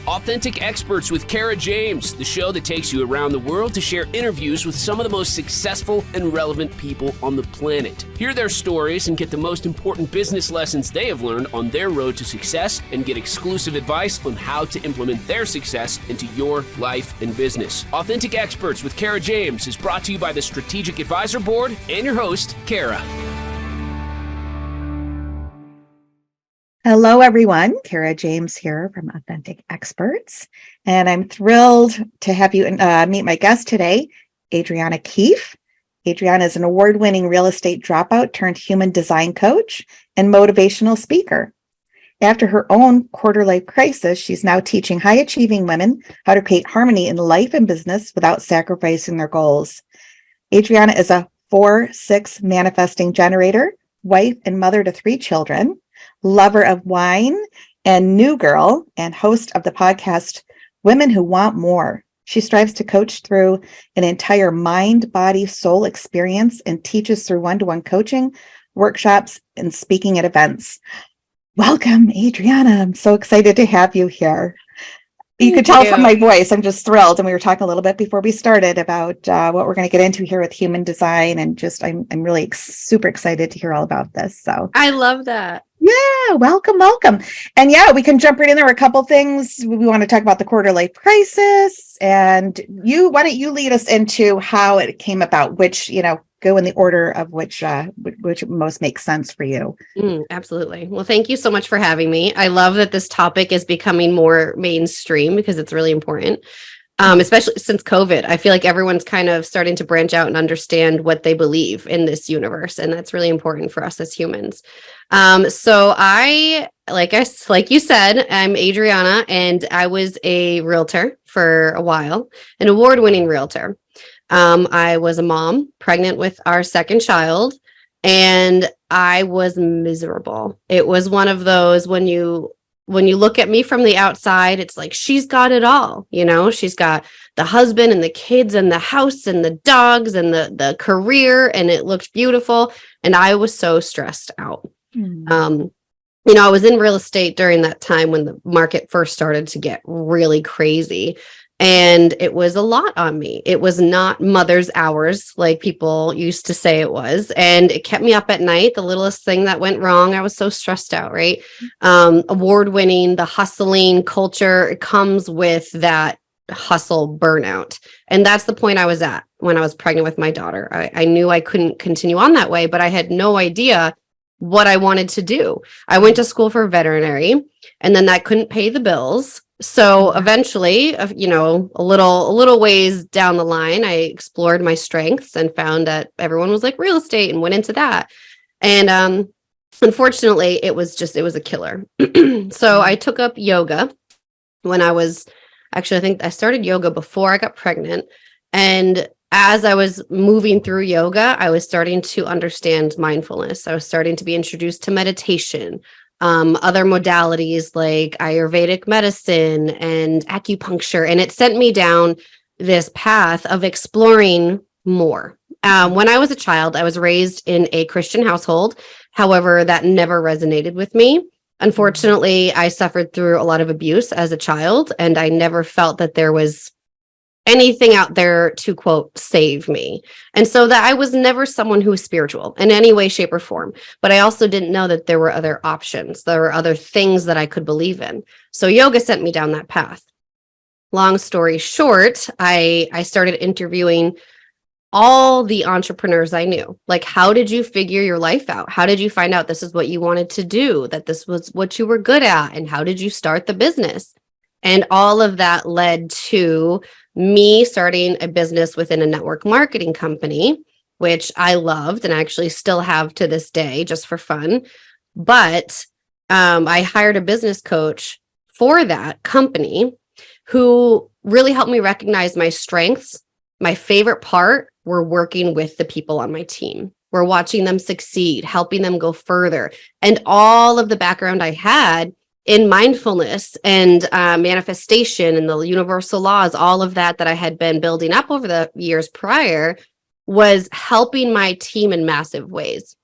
Authentic Experts with Kara James, the show that takes you around the world to share interviews with some of the most successful and relevant people on the planet. Hear their stories and get the most important business lessons they have learned on their road to success, and get exclusive advice on how to implement their success into your life and business. Authentic Experts with Kara James is brought to you by the Strategic Advisor Board and your host, Kara. Hello, everyone. Kara James here from Authentic Experts, and I'm thrilled to have you meet my guest today, Adriana Keefe. Adriana is an award-winning real estate dropout turned human design coach and motivational speaker. After her own quarter-life crisis, she's now teaching high-achieving women how to create harmony in life and business without sacrificing their goals. Adriana is a 4/6 manifesting generator, wife and mother to 3 children, lover of wine and new girl, and host of the podcast Women Who Want More. She strives to coach through an entire mind, body, soul experience and teaches through one-to-one coaching, workshops, and speaking at events. Welcome, Adriana. I'm so excited to have you here. You could tell from my voice, I'm just thrilled. And we were talking a little bit before we started about what we're going to get into here with human design. And just, I'm really super excited to hear all about this. So I love that. Yeah, welcome. And yeah, we can jump right in. There are a couple things we want to talk about: the quarter life crisis. And why don't you lead us into how it came about, which, go in the order of which most makes sense for you. Absolutely. Well, thank you so much for having me. I love that this topic is becoming more mainstream because it's really important. Especially since COVID, I feel like everyone's kind of starting to branch out and understand what they believe in this universe. And that's really important for us as humans. So like you said, I'm Adriana, and I was a realtor for a while, an award-winning realtor. I was a mom, pregnant with our second child, and I was miserable. It was one of those when you look at me from the outside, it's like, she's got it all. She's got the husband and the kids and the house and the dogs and the career, and it looked beautiful. And I was so stressed out. I was in real estate during that time when the market first started to get really crazy. And it was a lot on me. It was not mother's hours like people used to say it was. And it kept me up at night. The littlest thing that went wrong, I was so stressed out, right? Award-winning, the hustling culture, it comes with that hustle burnout. And that's the point I was at when I was pregnant with my daughter. I knew I couldn't continue on that way, but I had no idea what I wanted to do. I went to school for veterinary, and then that couldn't pay the bills. So eventually, a little ways down the line, I explored my strengths and found that everyone was like real estate and went into that. And unfortunately, it was a killer. So I took up yoga when I think I started yoga before I got pregnant. And as I was moving through yoga, I was starting to understand mindfulness. I was starting to be introduced to meditation, other modalities like Ayurvedic medicine and acupuncture. And it sent me down this path of exploring more. When I was a child, I was raised in a Christian household. However, that never resonated with me. Unfortunately, I suffered through a lot of abuse as a child, and I never felt that there was anything out there to, quote, save me. And so that I was never someone who was spiritual in any way, shape, or form. But I also didn't know that there were other options. There were other things that I could believe in. So yoga sent me down that path. Long story short, I started interviewing all the entrepreneurs I knew. Like, how did you figure your life out? How did you find out this is what you wanted to do, that this was what you were good at? And how did you start the business? And all of that led to me starting a business within a network marketing company, which I loved and actually still have to this day just for fun. But I hired a business coach for that company who really helped me recognize my strengths. My favorite part were working with the people on my team. We're watching them succeed, helping them go further. And all of the background I had in mindfulness and manifestation and the universal laws, all of that I had been building up over the years prior, was helping my team in massive ways.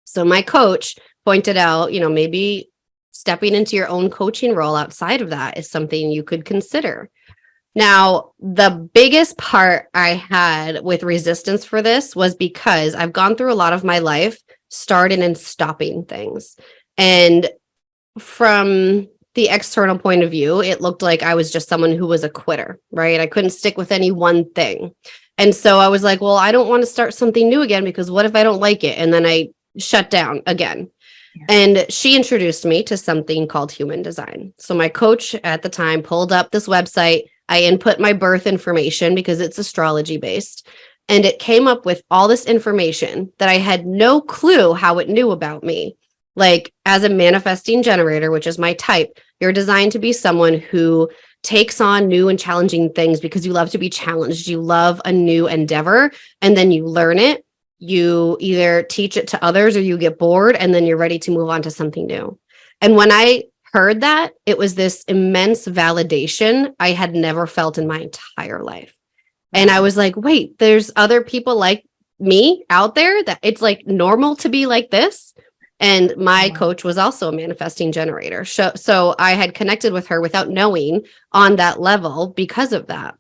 So my coach pointed out, maybe stepping into your own coaching role outside of that is something you could consider. Now, the biggest part I had with resistance for this was because I've gone through a lot of my life starting and stopping things. And from the external point of view, it looked like I was just someone who was a quitter, right? I couldn't stick with any one thing. And so I was like, well, I don't want to start something new again, because what if I don't like it? And then I shut down again. Yeah. And she introduced me to something called human design. So my coach at the time pulled up this website. I input my birth information because it's astrology based. And it came up with all this information that I had no clue how it knew about me. Like, as a manifesting generator, which is my type, you're designed to be someone who takes on new and challenging things because you love to be challenged. You love a new endeavor, and then you learn it. You either teach it to others or you get bored, and then you're ready to move on to something new. And when I heard that, it was this immense validation I had never felt in my entire life. And I was like, wait, there's other people like me out there that it's like normal to be like this. And my coach was also a manifesting generator. So I had connected with her without knowing on that level because of that.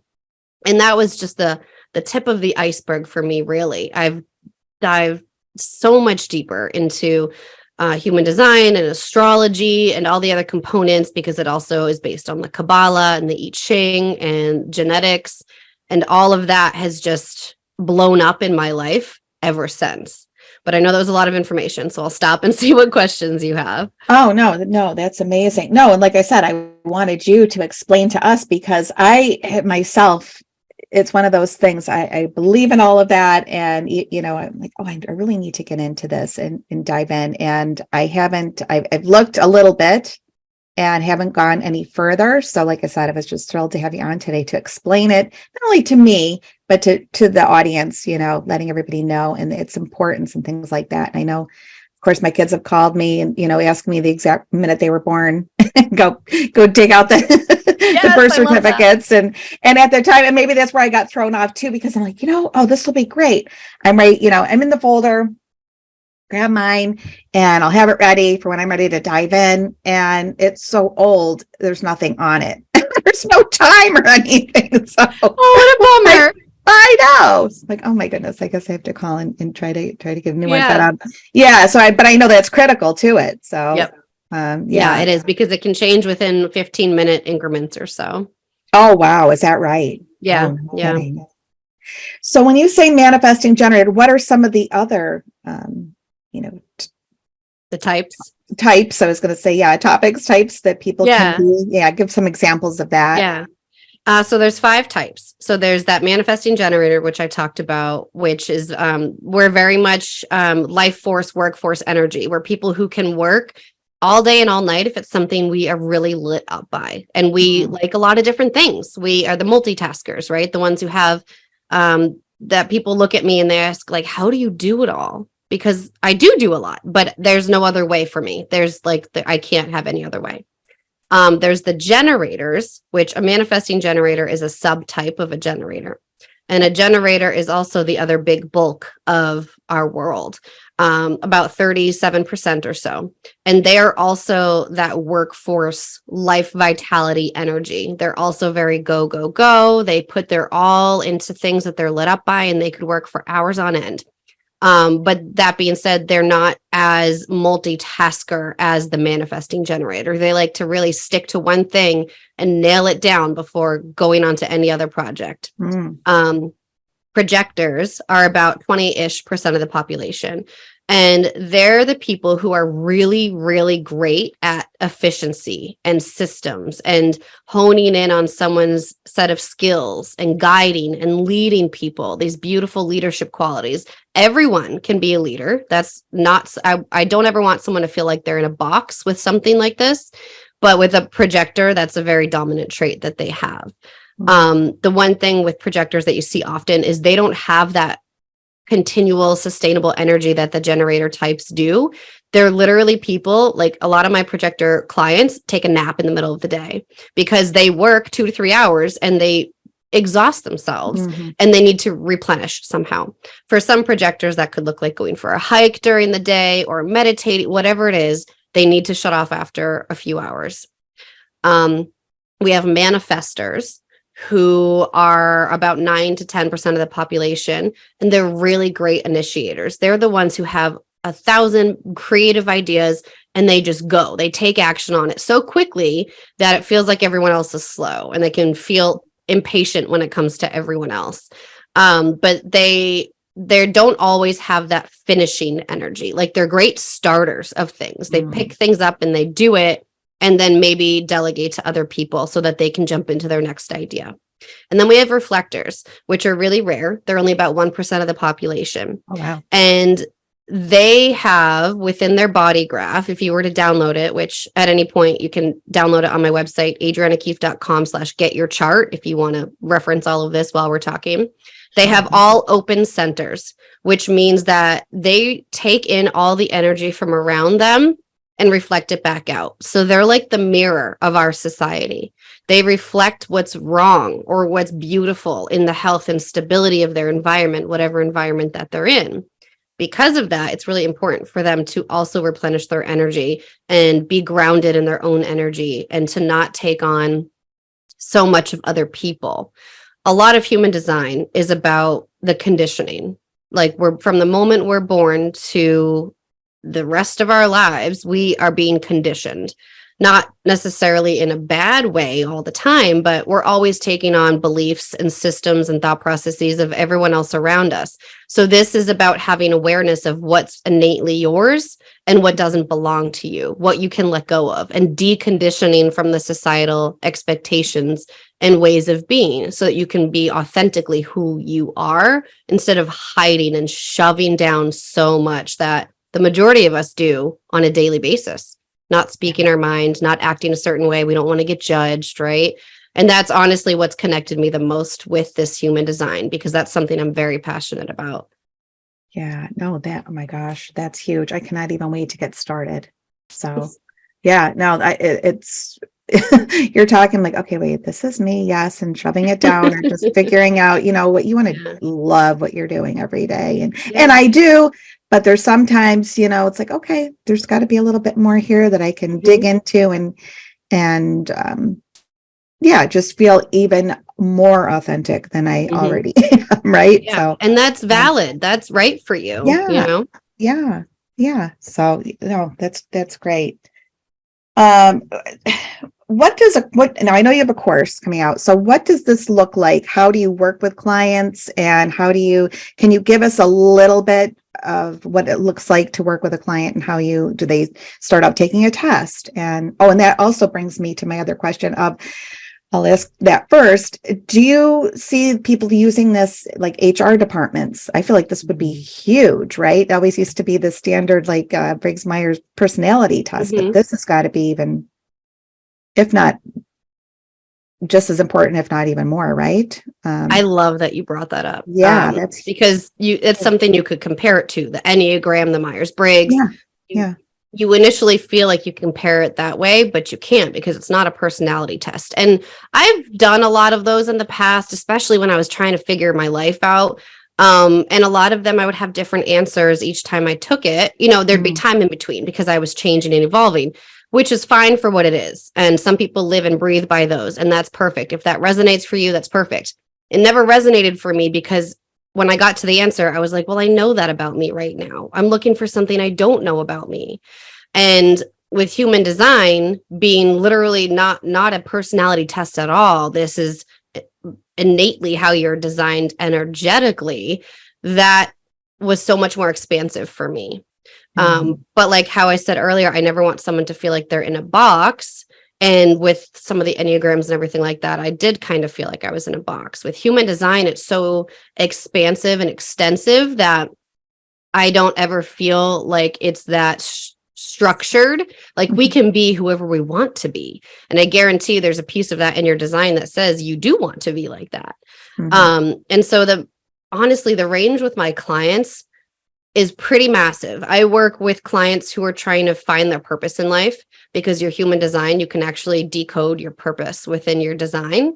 And that was just the tip of the iceberg for me, really. I've dived so much deeper into human design and astrology and all the other components, because it also is based on the Kabbalah and the I Ching and genetics. And all of that has just blown up in my life ever since. But I know that was a lot of information, so I'll stop and see what questions you have. Oh, no, that's amazing. No, and like I said, I wanted you to explain to us, because I myself, it's one of those things, I believe in all of that. And, I'm like, oh, I really need to get into this and dive in. And I've looked a little bit and haven't gone any further. So like I said, I was just thrilled to have you on today to explain it, not only to me, but to the audience, letting everybody know and its importance and things like that. And I know, of course, my kids have called me and, asked me the exact minute they were born, go dig out the birth certificates. And at the time, and maybe that's where I got thrown off too, because I'm like, oh, this will be great. I'm right. I'm in the folder, grab mine, and I'll have it ready for when I'm ready to dive in. And it's so old, there's nothing on it. There's no time or anything. So, oh, what a bummer. I know. It's like, oh my goodness, I guess I have to call and try to get a new one. But so I know that's critical to it. So yep. It is, because it can change within 15-minute increments or so. Oh wow, is that right? Yeah. Oh, yeah. Kidding. So when you say manifesting generator, what are some of the other the types? I was going to say, types that people can be. Yeah, give some examples of that. Yeah. So there's 5 types. So there's that manifesting generator, which I talked about, which is we're very much life force, workforce energy. We're people who can work all day and all night if it's something we are really lit up by. And we like a lot of different things. We are the multitaskers, right? The ones who have that people look at me and they ask, like, how do you do it all? Because I do a lot, but there's no other way for me. There's I can't have any other way. There's the generators, which a manifesting generator is a subtype of a generator. And a generator is also the other big bulk of our world, about 37% or so. And they're also that workforce, life vitality energy. They're also very go, go, go. They put their all into things that they're lit up by, and they could work for hours on end. But that being said, they're not as multitasker as the manifesting generator. They like to really stick to one thing and nail it down before going on to any other project. Projectors are about 20-ish% of the population. And they're the people who are really, really great at efficiency and systems and honing in on someone's set of skills and guiding and leading people, these beautiful leadership qualities. Everyone can be a leader. That's not, I don't ever want someone to feel like they're in a box with something like this, but with a projector, that's a very dominant trait that they have. The one thing with projectors that you see often is they don't have that continual sustainable energy that the generator types do. They're literally people, like a lot of my projector clients take a nap in the middle of the day because they work 2 to 3 hours and they exhaust themselves and they need to replenish somehow. For some projectors, that could look like going for a hike during the day or meditating, whatever it is. They need to shut off after a few hours. We have manifestors who are about 9 to 10% of the population, and they're really great initiators. They're the ones who have 1,000 creative ideas and they just go. They take action on it so quickly that it feels like everyone else is slow, and they can feel impatient when it comes to everyone else. But they don't always have that finishing energy. Like, they're great starters of things. They pick things up and they do it, and then maybe delegate to other people so that they can jump into their next idea. And then we have reflectors, which are really rare. They're only about 1% of the population. Oh, wow. And they have within their body graph, if you were to download it, which at any point you can download it on my website, adrianakeefe.com/getyourchart, if you want to reference all of this while we're talking. They have all open centers, which means that they take in all the energy from around them and reflect it back out. So they're like the mirror of our society. They reflect what's wrong or what's beautiful in the health and stability of their environment, whatever environment that they're in. Because of that, it's really important for them to also replenish their energy and be grounded in their own energy and to not take on so much of other people. A lot of human design is about the conditioning. Like, we're from the moment we're born to the rest of our lives, we are being conditioned, not necessarily in a bad way all the time, but we're always taking on beliefs and systems and thought processes of everyone else around us. So this is about having awareness of what's innately yours and what doesn't belong to you, what you can let go of, and deconditioning from the societal expectations and ways of being so that you can be authentically who you are instead of hiding and shoving down so much that the majority of us do on a daily basis, not speaking our mind, not acting a certain way. We don't want to get judged, right? And that's honestly what's connected me the most with this human design, because that's something I'm very passionate about. Yeah, no, oh my gosh, that's huge. I cannot even wait to get started. So yeah, no, it's, you're talking like, okay, wait, this is me. Yes. And shoving it down or just figuring out, what you want to love what you're doing every day. And I do, but there's sometimes, it's like, okay, there's got to be a little bit more here that I can dig into and just feel even more authentic than I already am. Right. Yeah. So, and that's valid. That's right for you. Yeah. Yeah. So, that's great. Now I know you have a course coming out. So what does this look like? How do you work with clients, and can you give us a little bit of what it looks like to work with a client, and do they start out taking a test? And that also brings me to my other question I'll ask that first. Do you see people using this like HR departments? I feel like this would be huge, right? It always used to be the standard, like Briggs-Myers personality test, but this has got to be even, if not just as important, if not even more, right? I love that you brought that up. Yeah, that's because it's something you could compare it to, the Enneagram, the Myers-Briggs. Yeah. You initially feel like you compare it that way, but you can't, because it's not a personality test. And I've done a lot of those in the past, especially when I was trying to figure my life out. And a lot of them, I would have different answers each time I took it. There'd be time in between because I was changing and evolving, which is fine for what it is. And some people live and breathe by those, and that's perfect. If that resonates for you, that's perfect. It never resonated for me because when I got to the answer, I was like, well, I know that about me right now. I'm looking for something I don't know about me. And with human design being literally not a personality test at all, this is innately how you're designed energetically. That was so much more expansive for me. But like how I said earlier, I never want someone to feel like they're in a box. And with some of the Enneagrams and everything like that, I did kind of feel like I was in a box. With human design, it's so expansive and extensive that I don't ever feel like it's that structured. Like, we can be whoever we want to be. And I guarantee there's a piece of that in your design that says you do want to be like that. And so honestly, the range with my clients is pretty massive. I work with clients who are trying to find their purpose in life, because your human design, you can actually decode your purpose within your design.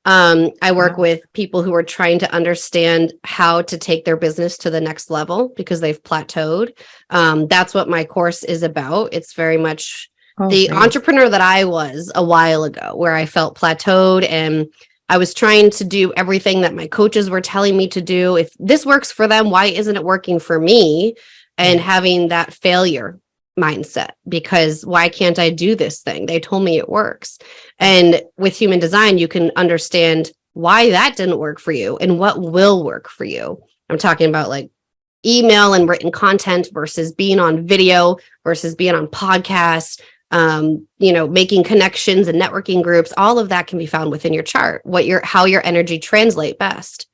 I work Wow. with people who are trying to understand how to take their business to the next level because they've plateaued. That's what my course is about. It's very much Oh, the great. entrepreneur that I was a while ago, where I felt plateaued and I was trying to do everything that my coaches were telling me to do. If this works for them, why isn't it working for me? And Yeah. having that failure mindset, because why can't I do this thing? They told me it works. And with human design, you can understand why that didn't work for you and what will work for you. I'm talking about like email and written content versus being on video versus being on podcasts, making connections and networking groups. All of that can be found within your chart, how your energy translate best.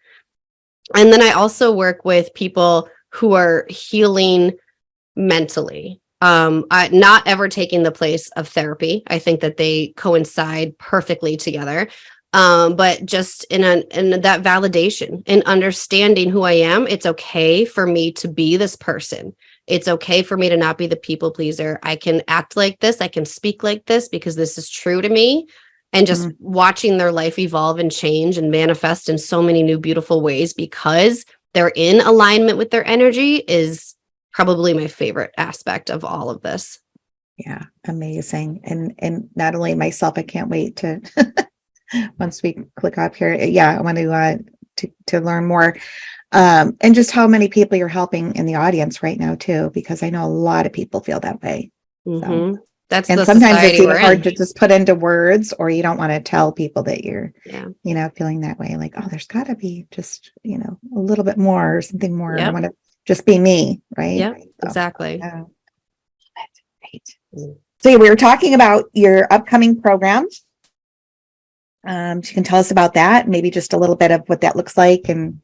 And then I also work with people who are healing mentally. Not ever taking the place of therapy. I think that they coincide perfectly together. But just in that validation and understanding who I am, it's okay for me to be this person. It's okay for me to not be the people pleaser. I can act like this. I can speak like this because this is true to me. And just watching their life evolve and change and manifest in so many new beautiful ways because they're in alignment with their energy is probably my favorite aspect of all of this. Yeah, amazing. And not only myself, I can't wait to once we click up here. Yeah, I want to learn more. And just how many people you're helping in the audience right now too, because I know a lot of people feel that way. So, That's and the sometimes it's society even we're hard in. to just put into words, or you don't want to tell people that you're, Yeah. feeling that way. Like, oh, there's got to be just, a little bit more or something more. I Yep. want to just be me, right? Yep, So, exactly. yeah. That's great. So we were talking about your upcoming programs. You can tell us about that, maybe just a little bit of what that looks like, and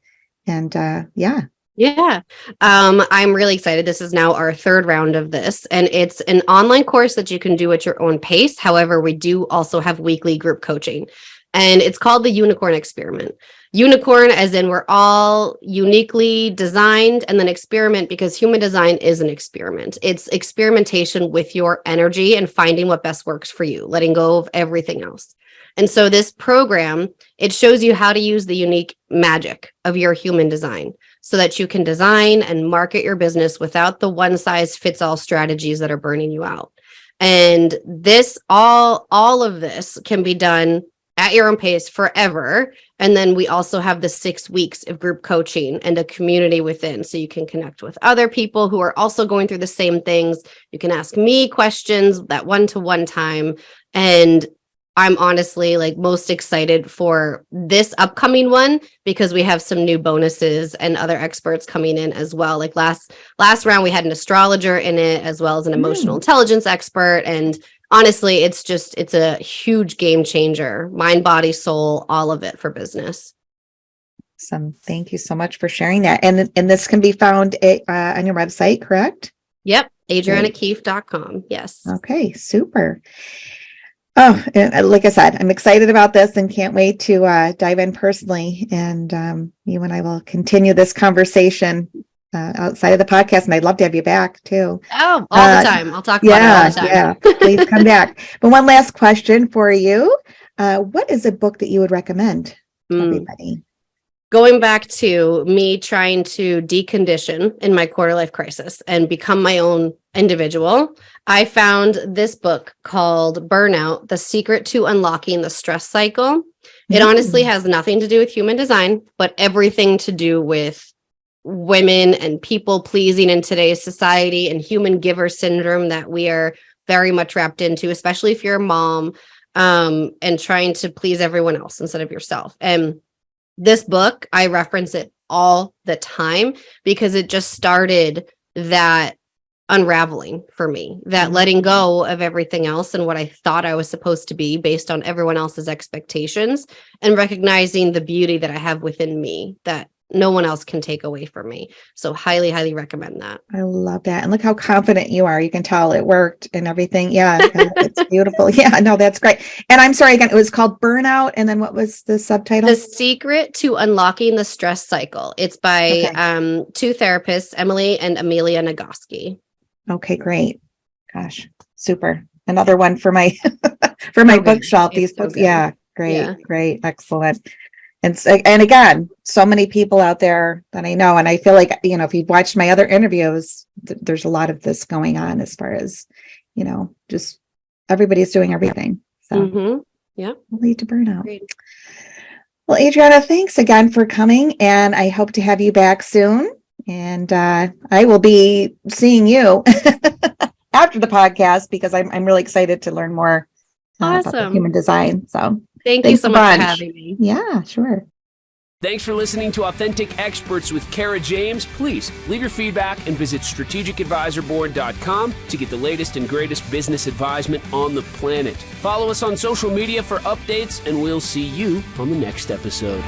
yeah. Yeah. I'm really excited. This is now our third round of this, and it's an online course that you can do at your own pace. However, we do also have weekly group coaching, and it's called the Unicorn Experiment. Unicorn, as in we're all uniquely designed, and then experiment because human design is an experiment. It's experimentation with your energy and finding what best works for you, letting go of everything else. And so this program, it shows you how to use the unique magic of your human design so that you can design and market your business without the one size fits all strategies that are burning you out. And this, all of this can be done at your own pace forever. And then we also have the 6 weeks of group coaching and a community within, so you can connect with other people who are also going through the same things. You can ask me questions that one-to-one time. And I'm honestly like most excited for this upcoming one because we have some new bonuses and other experts coming in as well. Like last round, we had an astrologer in it as well as an emotional intelligence expert. And honestly, it's a huge game changer, mind, body, soul, all of it for business. Awesome. Thank you so much for sharing that. And this can be found on your website, correct? Yep. AdrianaKeefe.com. Yes. Okay, super. Oh, and like I said, I'm excited about this and can't wait to dive in personally. And you and I will continue this conversation outside of the podcast. And I'd love to have you back too. Oh, all the time. I'll talk about it all the time. Yeah, please come back. But one last question for you. What is a book that you would recommend to everybody? Going back to me trying to decondition in my quarter life crisis and become my own individual, I found this book called Burnout: The Secret to Unlocking the Stress Cycle. It honestly has nothing to do with human design, but everything to do with women and people pleasing in today's society and human giver syndrome that we are very much wrapped into, especially if you're a mom, and trying to please everyone else instead of yourself. And this book, I reference it all the time because it just started that unraveling for me, that letting go of everything else and what I thought I was supposed to be based on everyone else's expectations, and recognizing the beauty that I have within me that no one else can take away from me. So highly, highly recommend that. I love that. And look how confident you are. You can tell it worked and everything. Yeah, it's beautiful. Yeah, no, that's great. And I'm sorry, again, it was called Burnout. And then what was the subtitle? The Secret to Unlocking the Stress Cycle. It's by two therapists, Emily and Amelia Nagoski. Okay, great. Gosh, super. Another one for my for my bookshelf. These books. Yeah, Great, Yeah. great, excellent. And again, so many people out there that I know, and I feel like, if you've watched my other interviews, there's a lot of this going on as far as, just everybody's doing everything. So Yeah. will lead to burnout. Great. Well, Adriana, thanks again for coming, and I hope to have you back soon. And I will be seeing you after the podcast because I'm really excited to learn more about the Awesome. human design. So Thank you thanks so a much for bunch. having me. Yeah, sure. Thanks for listening to Authentic Experts with Kara James. Please leave your feedback and visit strategicadvisorboard.com to get the latest and greatest business advisement on the planet. Follow us on social media for updates, and we'll see you on the next episode.